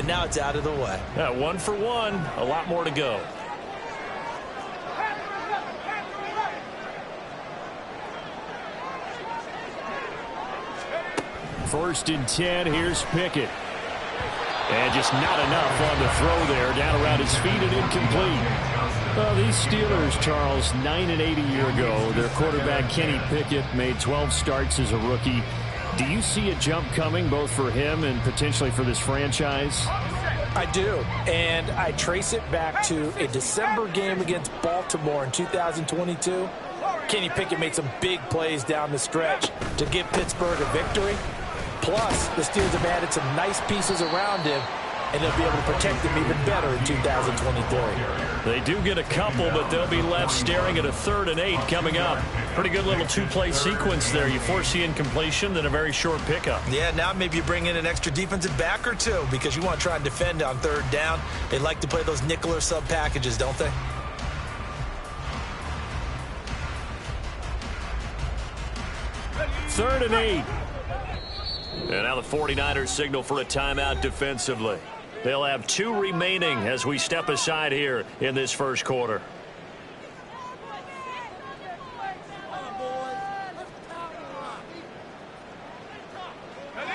now it's out of the way. Yeah, 1 for 1. A lot more to go. First and 10. Here's Pickett. And just not enough on the throw there. Down around his feet and incomplete. Well, these Steelers, Charles, 9-8 a year ago. Their quarterback, Kenny Pickett, made 12 starts as a rookie. Do you see a jump coming both for him and potentially for this franchise? I do, and I trace it back to a December game against Baltimore in 2022. Kenny Pickett made some big plays down the stretch to give Pittsburgh a victory. Plus, the Steelers have added some nice pieces around him, and they'll be able to protect him even better in 2023. They do get a couple, but they'll be left staring at a 3rd and 8 coming up. Pretty good little two-play sequence there. You force the incompletion, then a very short pickup. Yeah, now maybe you bring in an extra defensive back or two because you want to try and defend on 3rd down. They like to play those nickel or sub packages, don't they? Third and 8. And now the 49ers signal for a timeout defensively. They'll have 2 remaining as we step aside here in this first quarter.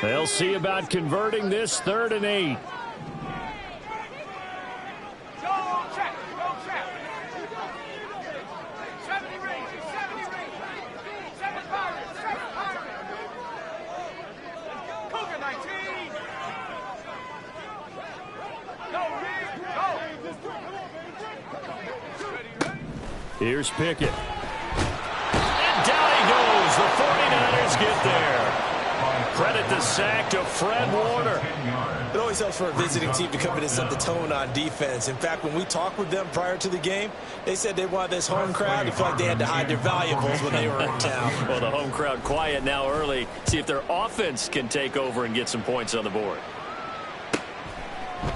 They'll see about converting this 3rd and 8. Here's Pickett. And down he goes. The 49ers get there. Credit the sack to Fred Warner. It always helps for a visiting team to come in and set the tone on defense. In fact, when we talked with them prior to the game, they said they wanted this home crowd to feel like they had to hide their valuables when they were in town. Well, the home crowd quiet now early. See if their offense can take over and get some points on the board.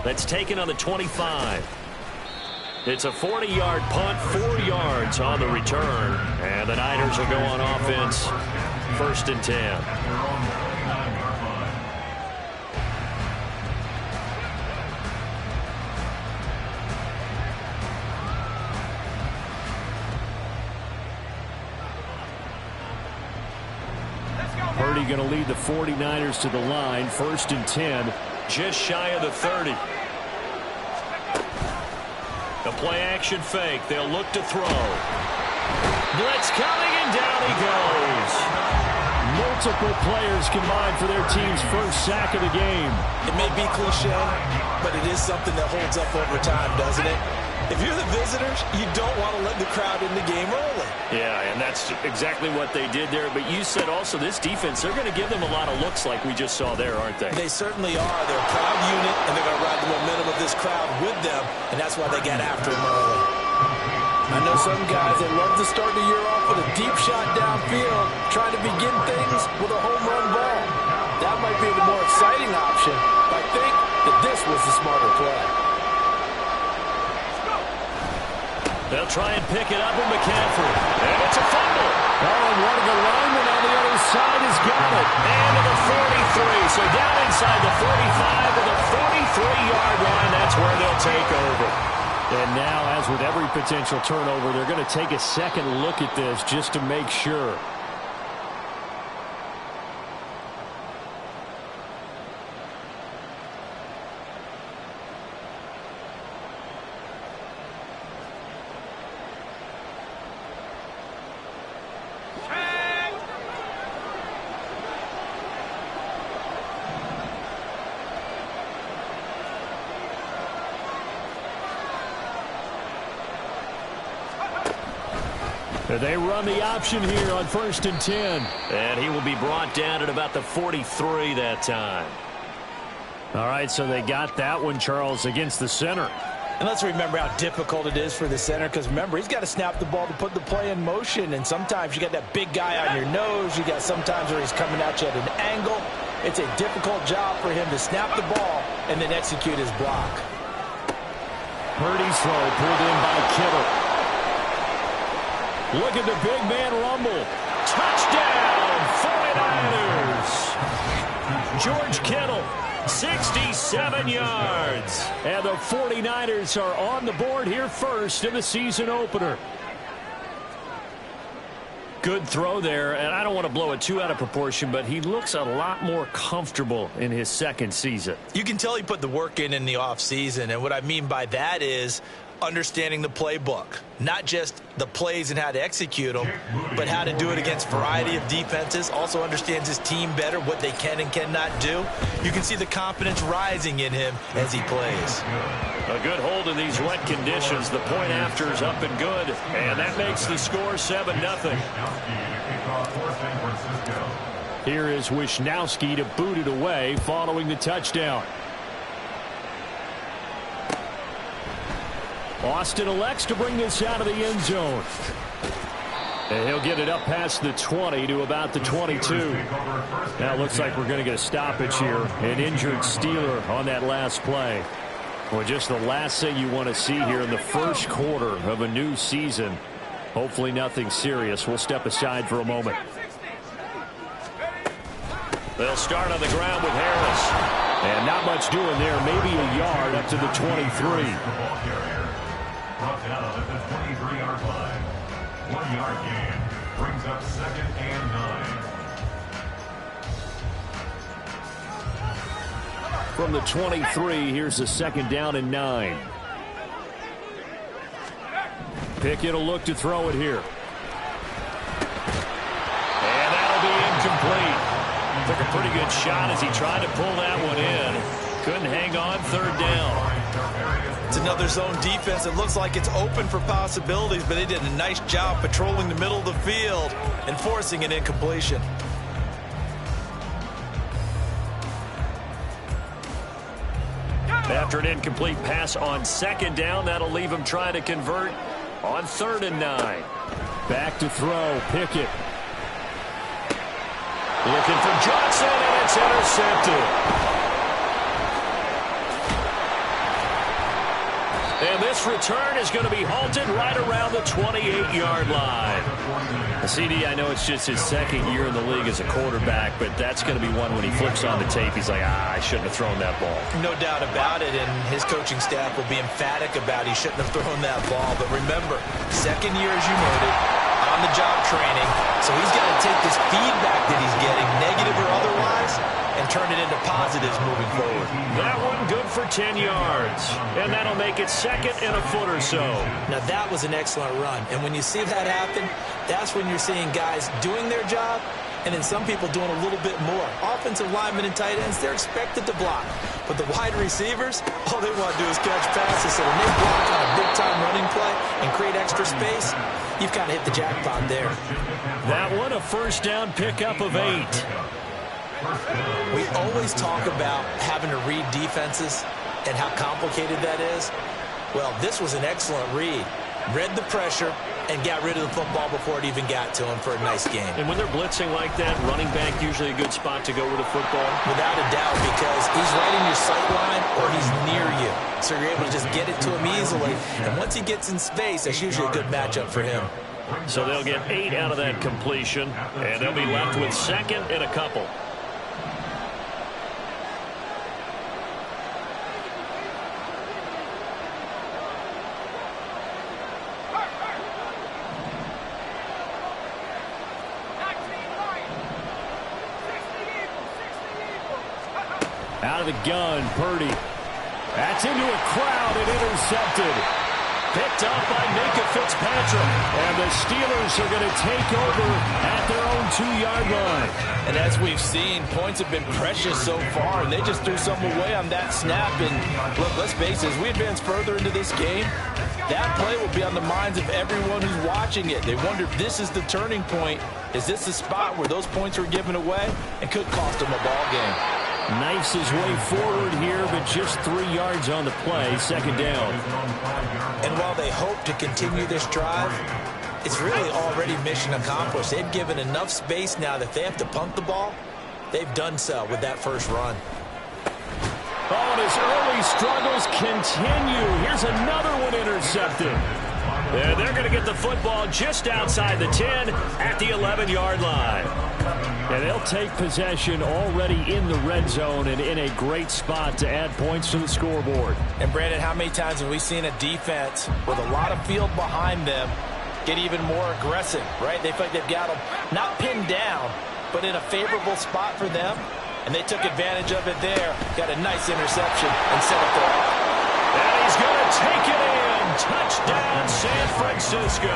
That's taken on the 25. It's a 40-yard punt, 4 yards on the return. And the Niners will go on offense, 1st and 10. Purdy going to lead the 49ers to the line, 1st and 10, just shy of the 30. The play-action fake. They'll look to throw. Blitz coming, and down he goes. Multiple players combined for their team's first sack of the game. It may be cliche, but it is something that holds up over time, doesn't it? If you're the visitors, you don't want to let the crowd in the game early. Yeah, and that's exactly what they did there. But you said also this defense, they're going to give them a lot of looks like we just saw there, aren't they? They certainly are. They're a proud unit, and they're going to ride the momentum of this crowd with them, and that's why they got after them early. I know some guys that love to start the year off with a deep shot downfield, trying to begin things with a home run ball. That might be the more exciting option, but I think that this was the smarter play. They'll try and pick it up with McCaffrey. And it's a fumble. Oh, and one of the linemen on the other side has got it. And to the 43. So down inside the 45 to the 43-yard line. That's where they'll take over. And now, as with every potential turnover, they're going to take a second look at this just to make sure. They run the option here on 1st and 10. And he will be brought down at about the 43 that time. All right, so they got that one, Charles, against the center. And let's remember how difficult it is for the center, because remember, he's got to snap the ball to put the play in motion. And sometimes you got that big guy on your nose. You got sometimes where he's coming at you at an angle. It's a difficult job for him to snap the ball and then execute his block. Purdy's throw pulled in by Kittle. Look at the big man rumble. Touchdown, 49ers. George Kittle 67 yards. And the 49ers are on the board here first in the season opener. Good throw there, and I don't want to blow it too out of proportion, but he looks a lot more comfortable in his second season. You can tell he put the work in the offseason, and what I mean by that is understanding the playbook. Not just the plays and how to execute them, but how to do it against a variety of defenses. Also understands his team better, what they can and cannot do. You can see the confidence rising in him as he plays. A good hold in these wet conditions. The point after is up and good, and that makes the score 7-0. Here is Wisnowski to boot it away following the touchdown. Austin elects to bring this out of the end zone. And he'll get it up past the 20 to about the 22. Now it looks like we're going to get a stoppage here. An injured Steeler on that last play. Well, just the last thing you want to see here in the first quarter of a new season. Hopefully nothing serious. We'll step aside for a moment. They'll start on the ground with Harris. And not much doing there. Maybe a yard up to the 23. Brought down at the 23-yard line. 1-yard gain brings up 2nd and 9. From the 23, here's a 2nd down and 9. Pickett will look to throw it here. And that'll be incomplete. Took a pretty good shot as he tried to pull that one in. Couldn't hang on 3rd down. It's another zone defense. It looks like it's open for possibilities, but they did a nice job patrolling the middle of the field and forcing an incompletion. After an incomplete pass on 2nd down, that'll leave him trying to convert on 3rd and 9. Back to throw, Pickett. Looking for Johnson, and it's intercepted. And this return is going to be halted right around the 28-yard line. CD, I know it's just his 2nd year in the league as a quarterback, but that's going to be one when he flips on the tape, he's like, I shouldn't have thrown that ball. No doubt about it, and his coaching staff will be emphatic about he shouldn't have thrown that ball. But remember, 2nd year, as you noted, on-the-job training, so he's got to take this feedback that he's getting, negative or otherwise, and turn it into positives moving forward. That one good for 10 yards. And that'll make it 2nd and a foot or so. Now that was an excellent run. And when you see that happen, that's when you're seeing guys doing their job and then some people doing a little bit more. Offensive linemen and tight ends, they're expected to block. But the wide receivers, all they want to do is catch passes. So when they block on a big-time running play and create extra space, you've kind of hit the jackpot there. That one a 1st down pickup of 8. We always talk about having to read defenses and how complicated that is. Well, this was an excellent read. Read the pressure and got rid of the football before it even got to him for a nice game. And when they're blitzing like that, running back usually a good spot to go with a football? Without a doubt, because he's right in your sight line or he's near you. So you're able to just get it to him easily. And once he gets in space, that's usually a good matchup for him. So they'll get 8 out of that completion, and they'll be left with 2nd and a couple. Out of the gun, Purdy. That's into a crowd and intercepted. Picked up by Minkah Fitzpatrick. And the Steelers are going to take over at their own 2-yard line. And as we've seen, points have been precious so far, and they just threw some away on that snap. And look, let's face it, as we advance further into this game, that play will be on the minds of everyone who's watching it. They wonder if this is the turning point. Is this the spot where those points were given away and could cost them a ball game? Knifes his way forward here, but just 3 yards on the play, 2nd down. And while they hope to continue this drive, it's really already mission accomplished. They've given enough space now that if they have to punt the ball, they've done so with that first run. Oh, and his early struggles continue. Here's another one intercepted. And they're going to get the football just outside the 10 at the 11-yard line. And they'll take possession already in the red zone and in a great spot to add points to the scoreboard. And, Brandon, how many times have we seen a defense with a lot of field behind them get even more aggressive, right? They feel like they've got them not pinned down, but in a favorable spot for them. And they took advantage of it there. Got a nice interception and set up their off. And he's going to take it in. Touchdown, San Francisco.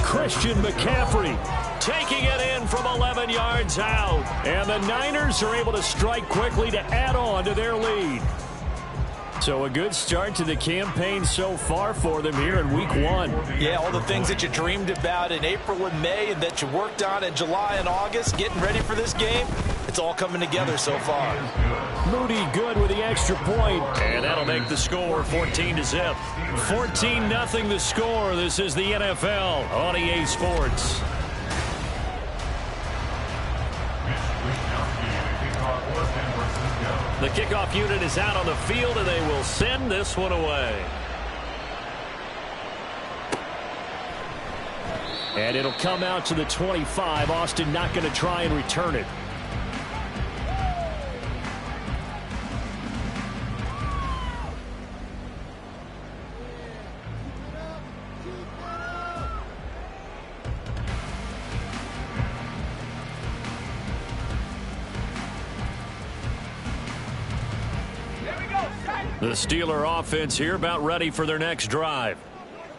Christian McCaffrey Taking it in from 11 yards out. And the Niners are able to strike quickly to add on to their lead. So a good start to the campaign so far for them here in week 1. Yeah, all the things that you dreamed about in April and May and that you worked on in July and August, getting ready for this game, it's all coming together so far. Moody good with the extra point. And that'll make the score 14-0. 14-0 the score. This is the NFL on EA Sports. The kickoff unit is out on the field, and they will send this one away. And it'll come out to the 25. Austin not going to try and return it. The Steeler offense here about ready for their next drive.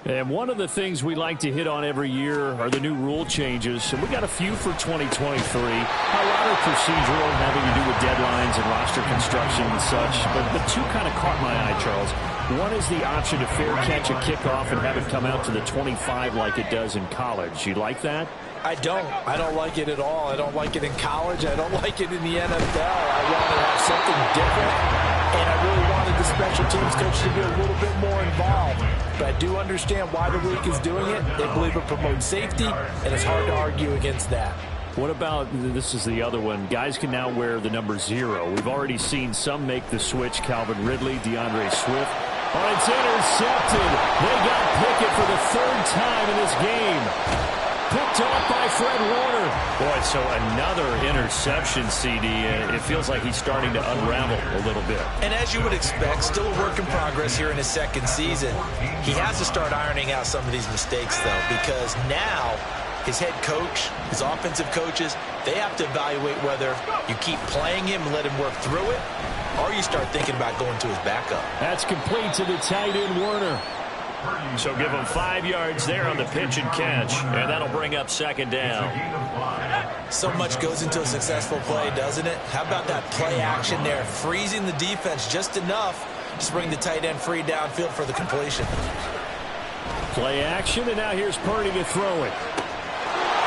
And one of the things we like to hit on every year are the new rule changes. And we got a few for 2023. A lot of procedural having to do with deadlines and roster construction and such. But two kind of caught my eye, Charles. One is the option to fair catch a kickoff and have it come out to the 25 like it does in college. You like that? I don't like it at all. I don't like it in college. I don't like it in the NFL. I want to have something different. And I really wanted the special teams coach to be a little bit more involved. But I do understand why the league is doing it. They believe it promotes safety, and it's hard to argue against that. What about, this is the other one, guys can now wear the number 0. We've already seen some make the switch, Calvin Ridley, DeAndre Swift. Oh, it's intercepted. They got Pickett for the 3rd time in this game. Picked off by Fred Warner. Boy, so another interception, CD. It feels like he's starting to unravel a little bit. And as you would expect, still a work in progress here in his 2nd season. He has to start ironing out some of these mistakes, though, because now his head coach, his offensive coaches, they have to evaluate whether you keep playing him and let him work through it, or you start thinking about going to his backup. That's complete to the tight end, Warner. So give him 5 yards there on the pitch and catch, and that'll bring up 2nd down. So much goes into a successful play, doesn't it? How about that play action there, freezing the defense just enough to bring the tight end free downfield for the completion. Play action, and now here's Purdy to throw it.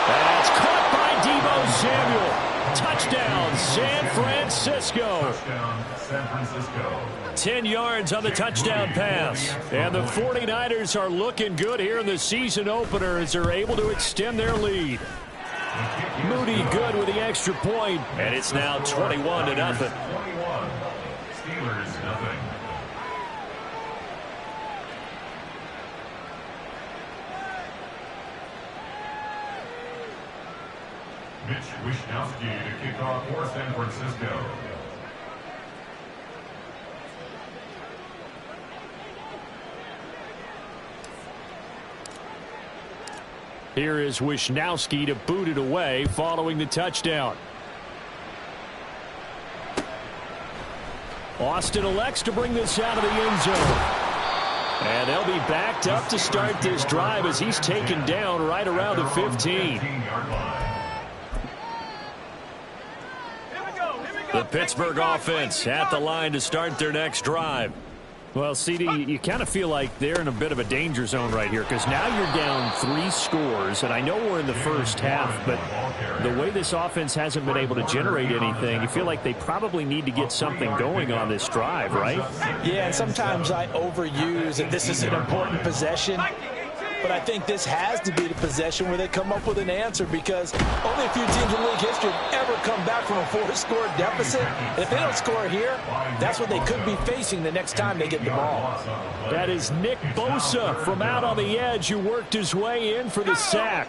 That's caught by Deebo Samuel. Touchdown, San Francisco. Touchdown, San Francisco. 10 yards on the touchdown pass. And the 49ers are looking good here in the season opener as they're able to extend their lead. Moody good with the extra point. And it's now 21-0. 21. Steelers, nothing. Mitch Wishnowsky to kick off for San Francisco. Here is Wishnowsky to boot it away following the touchdown. Austin elects to bring this out of the end zone. And they'll be backed up to start this drive as he's taken down right around the 15. The Pittsburgh offense at the line to start their next drive. Well, CD, you kind of feel like they're in a bit of a danger zone right here because now you're down 3 scores, and I know we're in the first half, but the way this offense hasn't been able to generate anything, you feel like they probably need to get something going on this drive, right? Yeah, and sometimes I overuse that this is an important possession. but I think this has to be the possession where they come up with an answer, because only a few teams in league history have ever come back from a 4-score deficit. And if they don't score here, that's what they could be facing the next time they get the ball. That is Nick Bosa from out on the edge who worked his way in for the sack.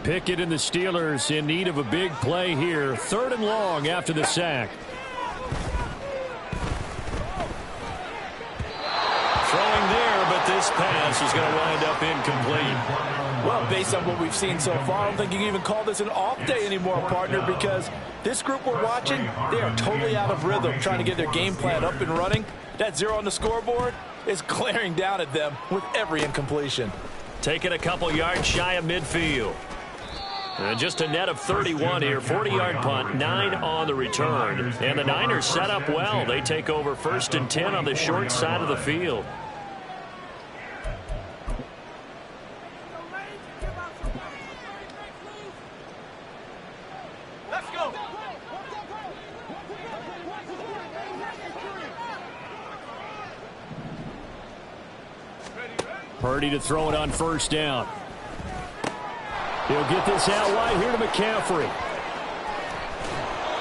Pickett and the Steelers in need of a big play here. 3rd and long after the sack. Throwing there, but this pass is going to wind up incomplete. Well, based on what we've seen so far, I don't think you can even call this an off day anymore, partner, because this group we're watching, they are totally out of rhythm, trying to get their game plan up and running. That 0 on the scoreboard is glaring down at them with every incompletion. Taking a couple yards shy of midfield. Just a net of 31 here. 40-yard punt, 9 on the return. And the Niners set up well. They take over 1st and 10 on the short side of the field. Let's go. Purdy to throw it on 1st down. He'll get this out wide here to McCaffrey.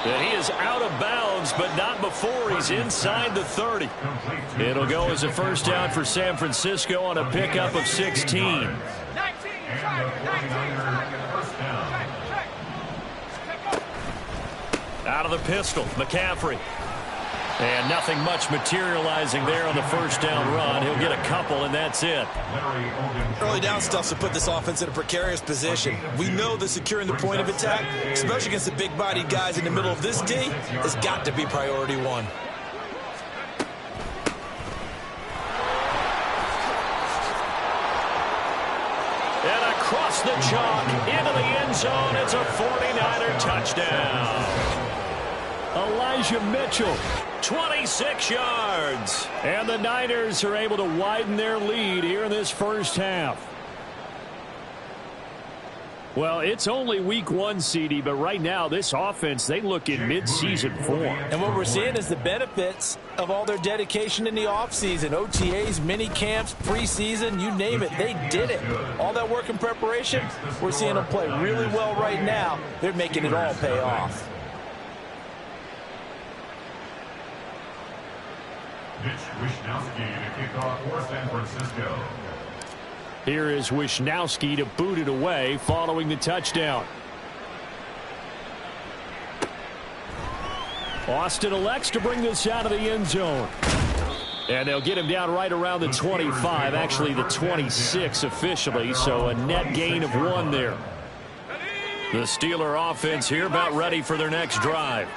And he is out of bounds, but not before he's inside the 30. It'll go as a 1st down for San Francisco on a pickup of 16. Out of the pistol, McCaffrey. And nothing much materializing there on the 1st down run. He'll get a couple, and that's it. Early down stuff's to put this offense in a precarious position. We know that securing the point of attack, especially against the big-bodied guys in the middle of this D, has got to be priority 1. And across the chalk, into the end zone, it's a 49er touchdown. Elijah Mitchell. 26 yards. And the Niners are able to widen their lead here in this 1st half. Well, it's only week 1, CD, but right now this offense, they look in mid-season form. And what we're seeing is the benefits of all their dedication in the offseason. OTAs, mini camps, preseason, you name it, they did it. All that work and preparation, we're seeing them play really well right now. They're making it all pay off. Mitch Wishnowsky to kick off for San Francisco. Here is Wishnowsky to boot it away following the touchdown. Austin elects to bring this out of the end zone. And they'll get him down right around the 25, actually the 26 officially, so a net gain of 1 there. The Steeler offense here about ready for their next drive.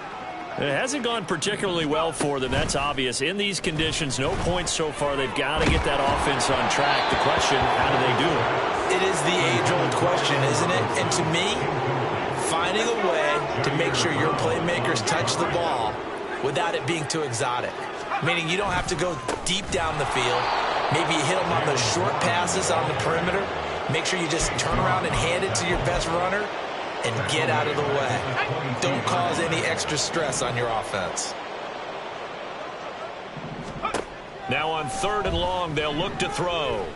It hasn't gone particularly well for them, that's obvious. In these conditions, no points so far. They've got to get that offense on track. The question, how do they do it? It is the age-old question, isn't it? And to me, finding a way to make sure your playmakers touch the ball without it being too exotic. Meaning you don't have to go deep down the field. Maybe you hit them on those short passes on the perimeter. Make sure you just turn around and hand it to your best runner and get out of the way. Don't cause any extra stress on your offense. Now on 3rd and long, they'll look to throw.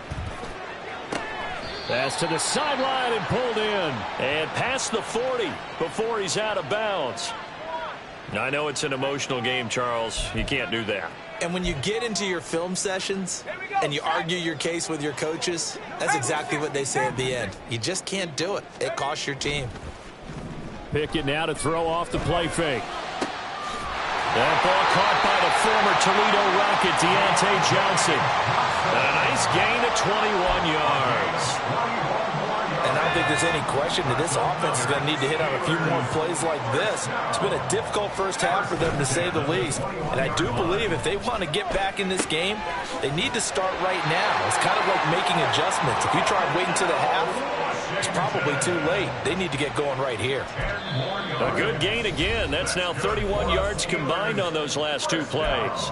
Pass to the sideline and pulled in. And past the 40 before he's out of bounds. I know it's an emotional game, Charles. You can't do that. And when you get into your film sessions and you argue your case with your coaches, that's exactly what they say at the end. You just can't do it. It costs your team. Pickett now to throw off the play fake. That ball caught by the former Toledo Rocket, Deontay Johnson. And a nice gain of 21 yards. And I don't think there's any question that this offense is going to need to hit on a few more plays like this. It's been a difficult 1st half for them, to say the least. And I do believe if they want to get back in this game, they need to start right now. It's kind of like making adjustments. If you try and wait until the half, it's probably too late. They need to get going right here. A good gain again. That's now 31 yards combined on those last 2 plays.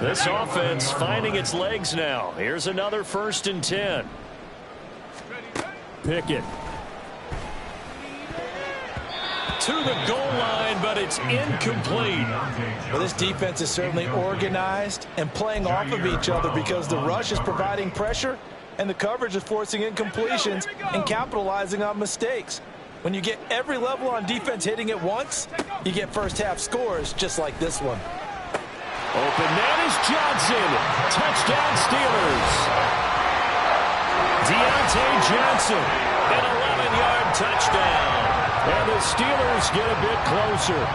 This offense finding its legs now. Here's another 1st and 10. Pickett. to the goal line, but it's incomplete. Well, this defense is certainly organized and playing off of each other because the rush is providing pressure and the coverage is forcing incompletions and capitalizing on mistakes. When you get every level on defense hitting at once, you get first-half scores just like this one. Open man is Johnson. Touchdown Steelers. Deontay Johnson, an 11-yard touchdown. And the Steelers get a bit closer.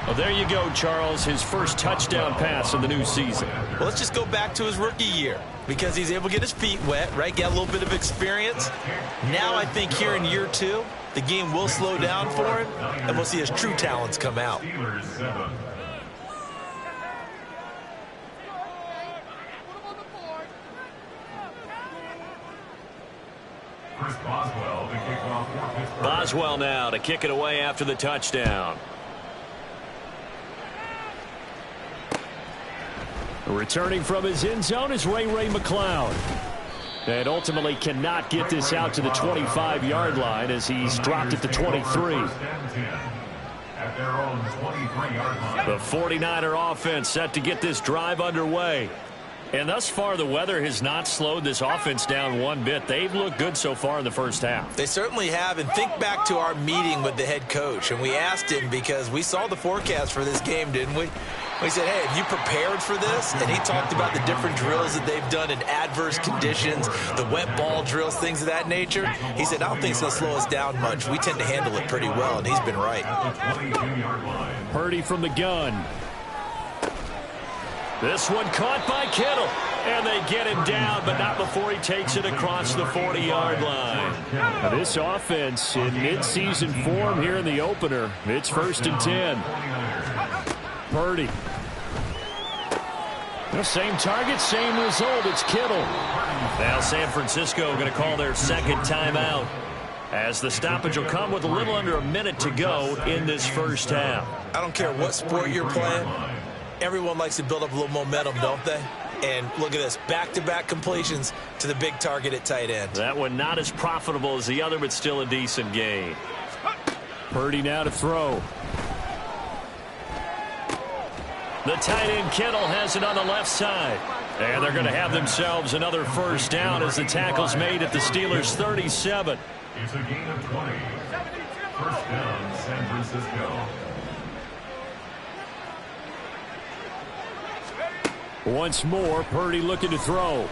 Well, there you go, Charles, his first touchdown pass of the new season. Well, let's just go back to his rookie year because he's able to get his feet wet, right? Get a little bit of experience. Now I think here in year 2, the game will slow down for him, and we'll see his true talents come out. Boswell now to kick it away after the touchdown. Returning from his end zone is Ray McCloud. And ultimately cannot get this out to the 25-yard line as he's dropped at the 23. The 49er offense set to get this drive underway. And thus far, the weather has not slowed this offense down one bit. They've looked good so far in the first half. They certainly have. And think back to our meeting with the head coach. And we asked him because we saw the forecast for this game, didn't we? We said, hey, have you prepared for this? And he talked about the different drills that they've done in adverse conditions, the wet ball drills, things of that nature. He said, I don't think it's going to slow us down much. We tend to handle it pretty well, and he's been right. Purdy from the gun. This one caught by Kittle. And they get him down, but not before he takes it across the 40-yard line. Now this offense in midseason form here in the opener. It's 1st and 10. Purdy. The same target, same result. It's Kittle. Now San Francisco going to call their second timeout as the stoppage will come with a little under a minute to go in this first half. I don't care what sport you're playing. Everyone likes to build up a little momentum, don't they? And look at this, back-to-back completions to the big target at tight end. That one not as profitable as the other, but still a decent gain. Purdy now to throw. The tight end Kittle has it on the left side. And they're going to have themselves another first down as the tackle's made at the Steelers' 37. It's a gain of 20. First down, San Francisco. Once more, Purdy looking to throw.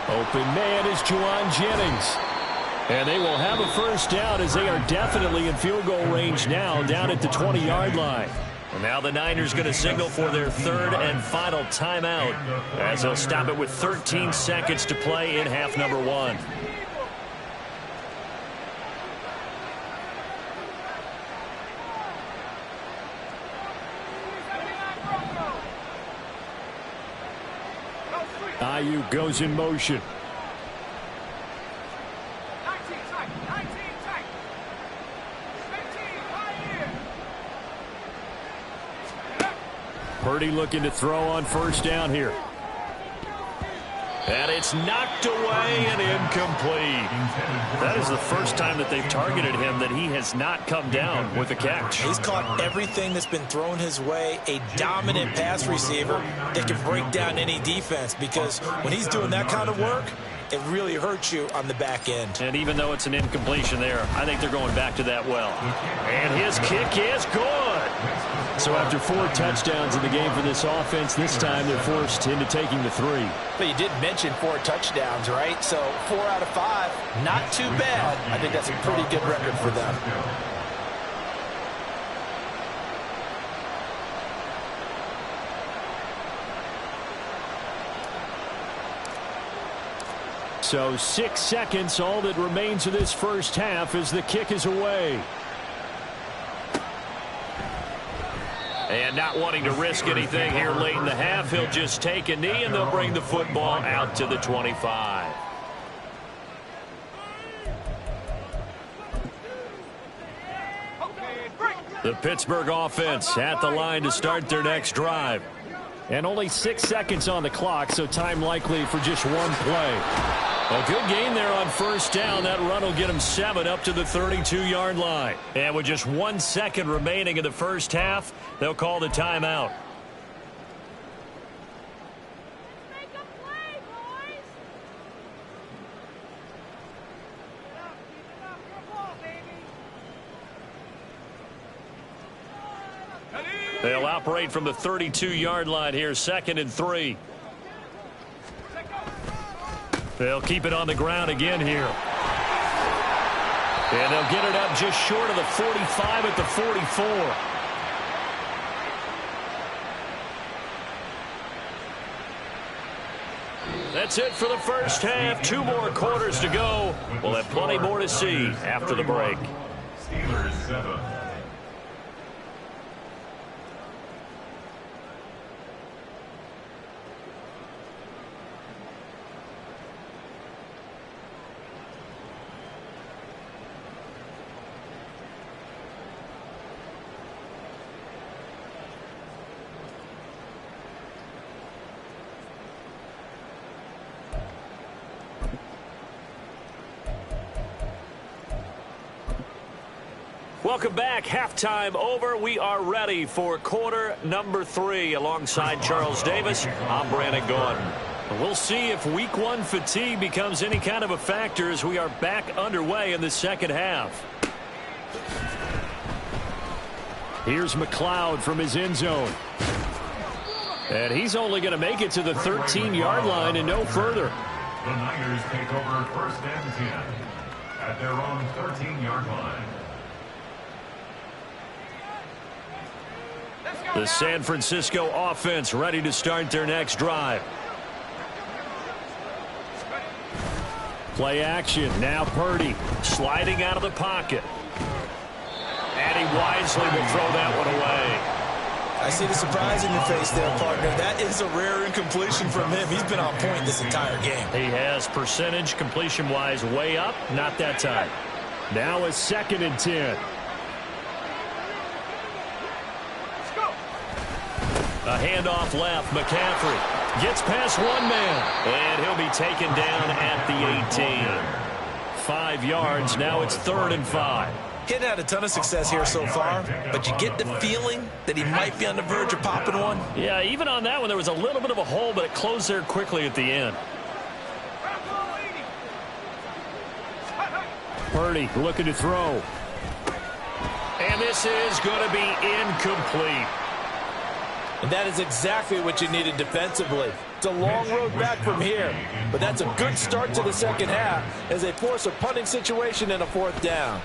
Open man is Juwan Jennings. And they will have a first down as they are definitely in field goal range now down at the 20-yard line. And now the Niners going to signal for their third and final timeout as they'll stop it with 13 seconds to play in half number 1. Ayuk goes in motion. Purdy looking to throw on first down here. And it's knocked away and incomplete. That is the first time that they've targeted him that he has not come down with a catch. He's caught everything that's been thrown his way. A dominant pass receiver that can break down any defense because when he's doing that kind of work, it really hurts you on the back end. And even though it's an incompletion there, I think they're going back to that well. And his kick is good. So after 4 touchdowns in the game for this offense, this time they're forced into taking the 3. But you did mention 4 touchdowns, right? So 4 out of 5, not too bad. I think that's a pretty good record for them. So 6 seconds, all that remains of this first half as the kick is away. And not wanting to risk anything here late in the half, he'll just take a knee and they'll bring the football out to the 25. The Pittsburgh offense at the line to start their next drive. And only 6 seconds on the clock, so time likely for just one play. A good gain there on first down. That run will get him 7 up to the 32-yard line. And with just 1 second remaining in the first half, they'll call the timeout. They'll operate from the 32-yard line here, 2nd and 3. They'll keep it on the ground again here. And they'll get it up just short of the 45 at the 44. That's it for the first half. 2 more quarters to go. We'll have plenty more to see after the break. Steelers 7. Welcome back. Halftime over. We are ready for quarter number 3. Alongside Charles Davis, I'm Brandon Gordon. We'll see if week 1 fatigue becomes any kind of a factor as we are back underway in the second half. Here's McLeod from his end zone. And he's only going to make it to the 13-yard line and no further. The Niners take over 1st and 10 at their own 13-yard line. The San Francisco offense ready to start their next drive. Play action. Now Purdy sliding out of the pocket. And he wisely will throw that one away. I see the surprise in your face there, partner. That is a rare incompletion from him. He's been on point this entire game. He has percentage completion-wise way up. Not that time. Now a 2nd and 10. A handoff left. McCaffrey gets past one man. And he'll be taken down at the 18. 5 yards. Now it's 3rd and 5. He's had a ton of success here so far, but you get the feeling that he might be on the verge of popping one. Yeah, even on that one, there was a little bit of a hole, but it closed there quickly at the end. Purdy looking to throw. And this is going to be incomplete. And that is exactly what you needed defensively. It's a long road back from here, but that's a good start to the second half as they force a punting situation and a 4th down.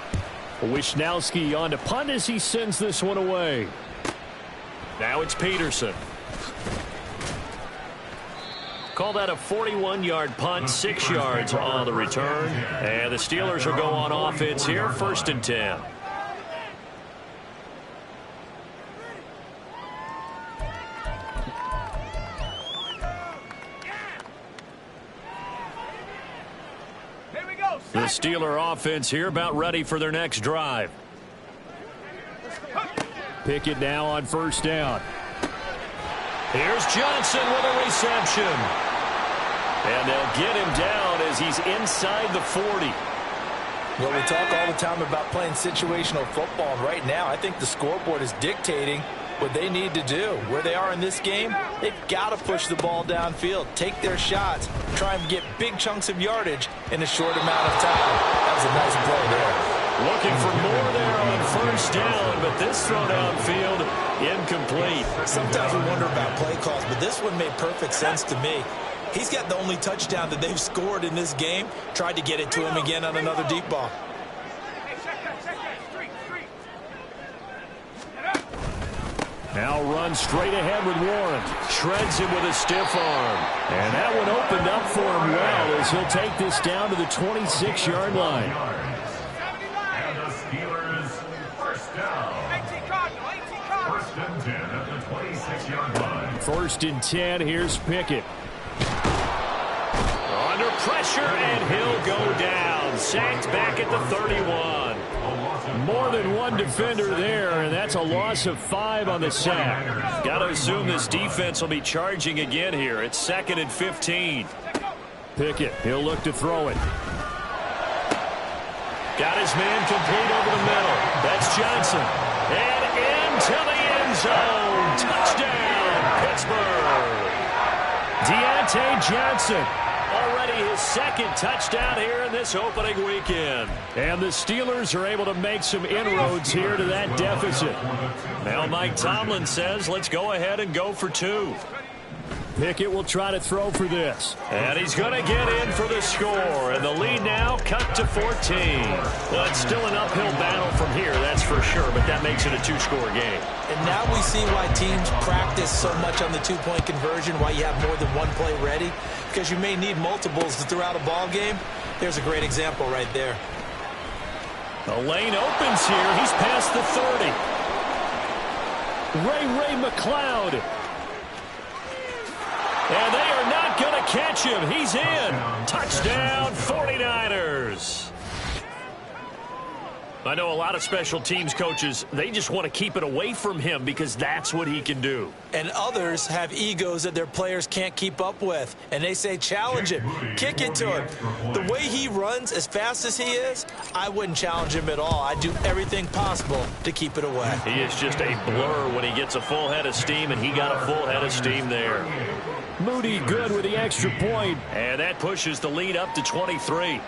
Wisnowski on to punt as he sends this one away. Now it's Peterson. Call that a 41-yard punt, 6 yards on the return. And the Steelers will go on offense here, 1st and 10. The Steeler offense here about ready for their next drive. Pickett now on 1st down. Here's Johnson with a reception. And they'll get him down as he's inside the 40. Well, we talk all the time about playing situational football. And right now, I think the scoreboard is dictating what they need to do. Where they are in this game, they've got to push the ball downfield, take their shots, try and get big chunks of yardage in a short amount of time. That was a nice play there. Looking for more there on 1st down, but this throw downfield incomplete. Sometimes we wonder about play calls, but this one made perfect sense to me. He's got the only touchdown that they've scored in this game. Tried to get it to him again on another deep ball. Now runs straight ahead with Warren. Shreds him with a stiff arm. And that one opened up for him well as he'll take this down to the 26-yard line. And the Steelers 1st down. 1st and 10 at the 26-yard line. 1st and 10. Here's Pickett. Under pressure, and he'll go down. Sacked back at the 31. More than one defender there, and that's a loss of 5 on the sack. Got to assume this defense will be charging again here. It's 2nd and 15. Pickett, he'll look to throw it. Got his man complete over the middle. That's Johnson. And into the end zone. Touchdown, Pittsburgh. Deontay Johnson. Already his second touchdown here in this opening weekend. And the Steelers are able to make some inroads here to that deficit. Now Mike Tomlin says, let's go ahead and go for 2. Pickett will try to throw for this. And he's going to get in for the score. And the lead now cut to 14. Well, it's still an uphill battle from here, that's for sure. But that makes it a 2-score game. And now we see why teams practice so much on the 2-point conversion, why you have more than one play ready, because you may need multiples throughout a ball game. There's a great example right there. The lane opens here. He's past the 30. Ray McCloud. And they are not going to catch him. He's in. Touchdown, 49ers. I know a lot of special teams coaches, they just want to keep it away from him because that's what he can do. And others have egos that their players can't keep up with. And they say, challenge him, kick it to him. The way he runs as fast as he is, I wouldn't challenge him at all. I'd do everything possible to keep it away. He is just a blur when he gets a full head of steam, and he got a full head of steam there. Moody good with the extra point. And that pushes the lead up to 23.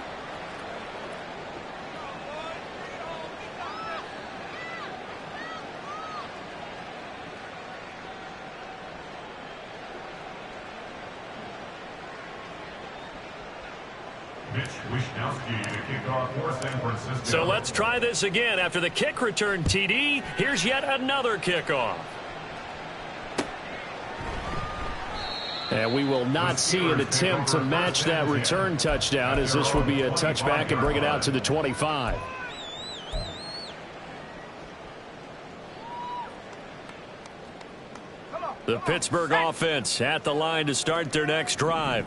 So let's try this again. After the kick return TD, here's yet another kickoff. And we will not see an attempt to match that return touchdown, as this will be a touchback and bring it out to the 25. The Pittsburgh offense at the line to start their next drive.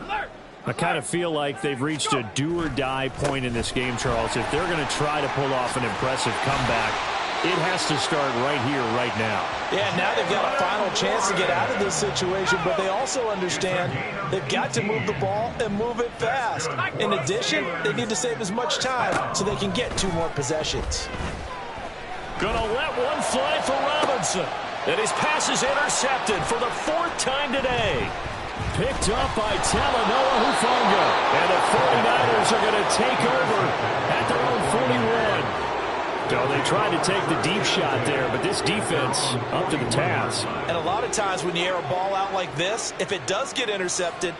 I kind of feel like they've reached a do-or-die point in this game, Charles. If they're going to try to pull off an impressive comeback, it has to start right here, right now. Yeah, now they've got a final chance to get out of this situation, but they also understand they've got to move the ball and move it fast. In addition, they need to save as much time so they can get 2 more possessions. Gonna let one fly for Robinson. And his pass is intercepted for the 4th time today. Picked up by Talanoa Hufanga. And the 49ers are going to take over at their own 41. So they tried to take the deep shot there, but this defense up to the task. And a lot of times when you air a ball out like this, if it does get intercepted,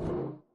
Bye.